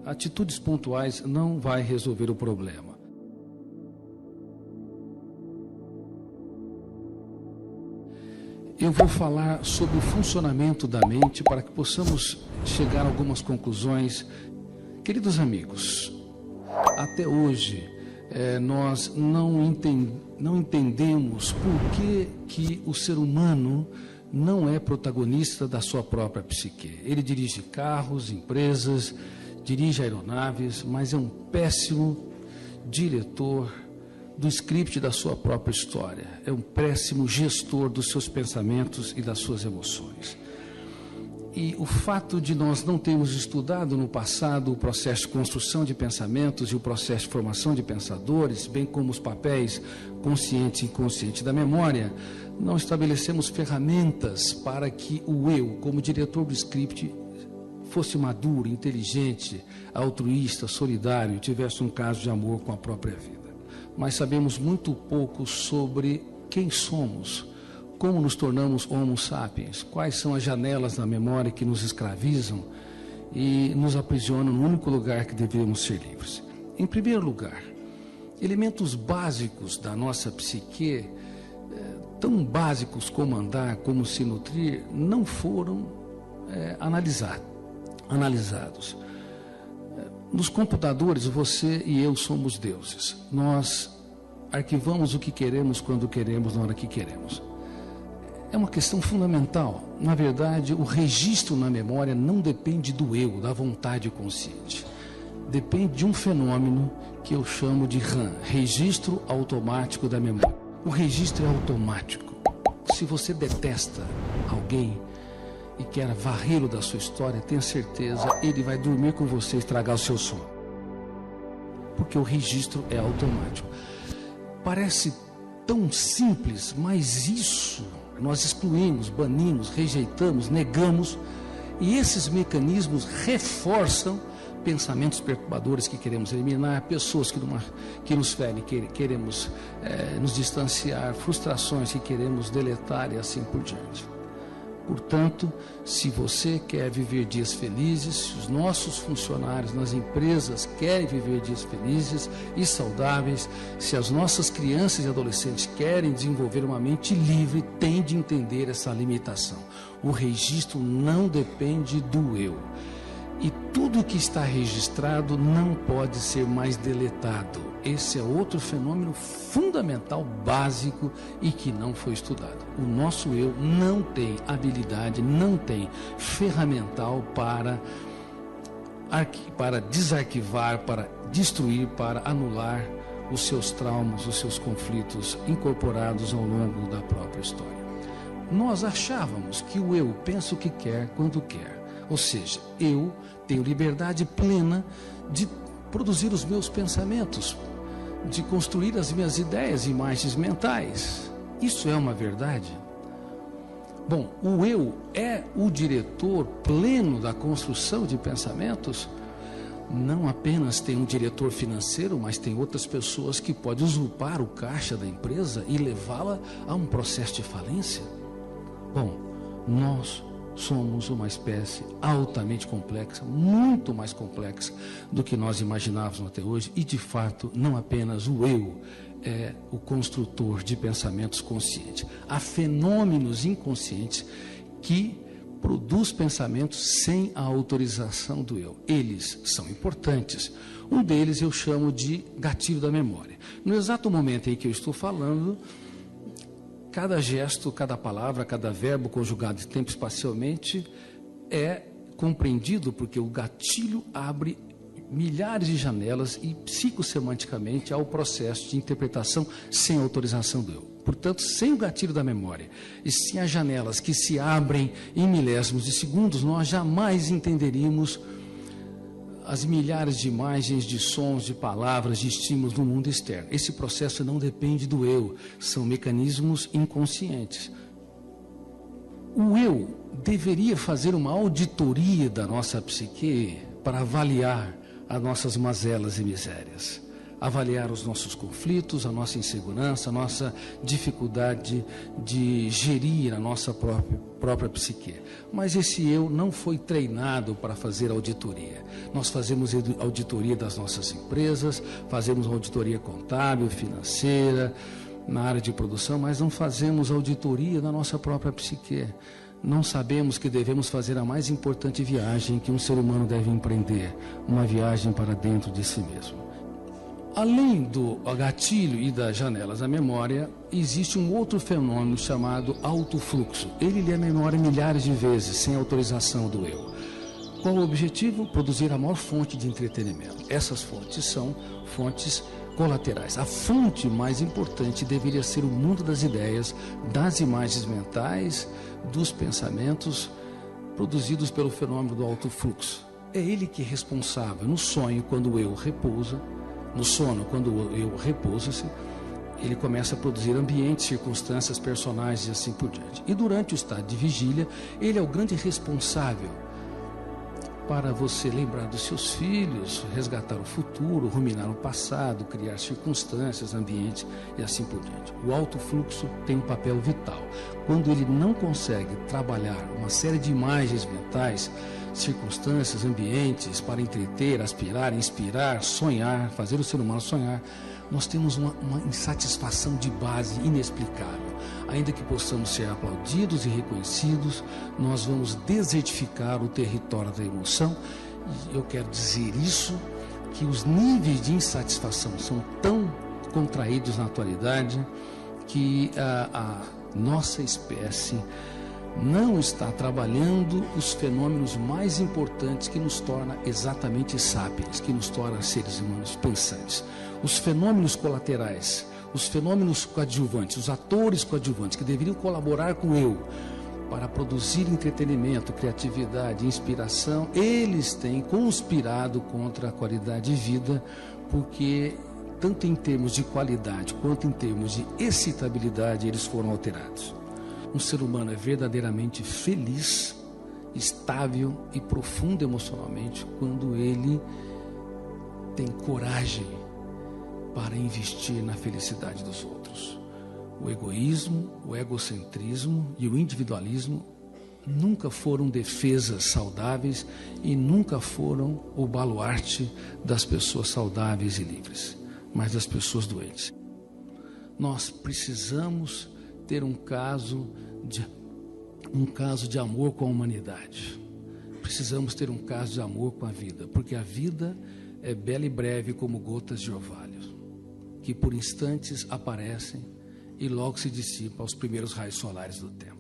atitudes pontuais não vai resolver o problema. Eu vou falar sobre o funcionamento da mente para que possamos chegar a algumas conclusões. Queridos amigos, até hoje nós não entendemos por que o ser humano não é protagonista da sua própria psique. Ele dirige carros, empresas, dirige aeronaves, mas é um péssimo diretor do script da sua própria história. É um péssimo gestor dos seus pensamentos e das suas emoções. E o fato de nós não termos estudado no passado o processo de construção de pensamentos e o processo de formação de pensadores, bem como os papéis consciente e inconsciente da memória, não estabelecemos ferramentas para que o eu, como diretor do script, fosse maduro, inteligente, altruísta, solidário, tivesse um caso de amor com a própria vida. Mas sabemos muito pouco sobre quem somos, como nos tornamos homo sapiens, quais são as janelas da memória que nos escravizam e nos aprisionam no único lugar que devemos ser livres. Em primeiro lugar, elementos básicos da nossa psique, tão básicos como andar, como se nutrir, não foram analisados. Nos computadores, você e eu somos deuses. Nós arquivamos o que queremos, quando queremos, na hora que queremos. É uma questão fundamental. Na verdade, o registro na memória não depende do eu, da vontade consciente. Depende de um fenômeno que eu chamo de RAM, registro automático da memória. O registro é automático. Se você detesta alguém e quer varrê-lo da sua história, tenha certeza, ele vai dormir com você e estragar o seu sono. Porque o registro é automático. Parece tão simples, mas isso nós excluímos, banimos, rejeitamos, negamos, e esses mecanismos reforçam pensamentos perturbadores que queremos eliminar, pessoas que nos ferem, queremos nos distanciar, frustrações que queremos deletar e assim por diante. Portanto, se você quer viver dias felizes, se os nossos funcionários nas empresas querem viver dias felizes e saudáveis, se as nossas crianças e adolescentes querem desenvolver uma mente livre, tem de entender essa limitação. O registro não depende do eu. E tudo que está registrado não pode ser mais deletado. Esse é outro fenômeno fundamental, básico e que não foi estudado. O nosso eu não tem habilidade, não tem ferramental para desarquivar, para destruir, para anular os seus traumas, os seus conflitos incorporados ao longo da própria história. Nós achávamos que o eu pensa o que quer, quando quer. Ou seja, eu tenho liberdade plena de produzir os meus pensamentos, de construir as minhas ideias e imagens mentais. Isso é uma verdade? Bom, o eu é o diretor pleno da construção de pensamentos? Não apenas tem um diretor financeiro, mas tem outras pessoas que podem usurpar o caixa da empresa e levá-la a um processo de falência? Bom, nós somos uma espécie altamente complexa, muito mais complexa do que nós imaginávamos até hoje, e de fato não apenas o eu é o construtor de pensamentos conscientes. Há fenômenos inconscientes que produzem pensamentos sem a autorização do eu. Eles são importantes. Um deles eu chamo de gatilho da memória. No exato momento em que eu estou falando, cada gesto, cada palavra, cada verbo conjugado tempo espacialmente é compreendido porque o gatilho abre milhares de janelas e psicossemanticamente há o processo de interpretação sem autorização do eu. Portanto, sem o gatilho da memória e sem as janelas que se abrem em milésimos de segundos, nós jamais entenderíamos as milhares de imagens, de sons, de palavras, de estímulos no mundo externo. Esse processo não depende do eu, são mecanismos inconscientes. O eu deveria fazer uma auditoria da nossa psique para avaliar as nossas mazelas e misérias. avaliar os nossos conflitos, a nossa insegurança, a nossa dificuldade de gerir a nossa própria psique. Mas esse eu não foi treinado para fazer auditoria. Nós fazemos auditoria das nossas empresas, fazemos auditoria contábil, financeira, na área de produção, mas não fazemos auditoria da nossa própria psique. Não sabemos que devemos fazer a mais importante viagem que um ser humano deve empreender, uma viagem para dentro de si mesmo. Além do gatilho e das janelas da memória, existe um outro fenômeno chamado autofluxo. Ele lê a memória milhares de vezes, sem autorização do eu. Qual o objetivo? Produzir a maior fonte de entretenimento. Essas fontes são fontes colaterais. A fonte mais importante deveria ser o mundo das ideias, das imagens mentais, dos pensamentos produzidos pelo fenômeno do autofluxo. É ele que é responsável. No sonho, quando o eu repousa, no sono, quando o eu repousa-se, ele começa a produzir ambientes, circunstâncias, personagens e assim por diante. E durante o estado de vigília, ele é o grande responsável para você lembrar dos seus filhos, resgatar o futuro, ruminar o passado, criar circunstâncias, ambientes e assim por diante. O autofluxo tem um papel vital. Quando ele não consegue trabalhar uma série de imagens mentais, circunstâncias, ambientes para entreter, aspirar, inspirar, sonhar, fazer o ser humano sonhar, nós temos uma insatisfação de base inexplicável. Ainda que possamos ser aplaudidos e reconhecidos, nós vamos desertificar o território da emoção. E eu quero dizer isso, que os níveis de insatisfação são tão contraídos na atualidade que a nossa espécie não está trabalhando os fenômenos mais importantes que nos torna exatamente sapiens, que nos torna seres humanos pensantes. Os fenômenos colaterais, os fenômenos coadjuvantes, os atores coadjuvantes que deveriam colaborar com o eu para produzir entretenimento, criatividade, inspiração, eles têm conspirado contra a qualidade de vida, porque tanto em termos de qualidade quanto em termos de excitabilidade eles foram alterados. Um ser humano é verdadeiramente feliz, estável e profundo emocionalmente quando ele tem coragem para investir na felicidade dos outros. O egoísmo, o egocentrismo e o individualismo nunca foram defesas saudáveis e nunca foram o baluarte das pessoas saudáveis e livres, mas das pessoas doentes. Nós precisamos ter um caso de amor com a humanidade. Precisamos ter um caso de amor com a vida, porque a vida é bela e breve como gotas de orvalho, que por instantes aparecem e logo se dissipam aos primeiros raios solares do tempo.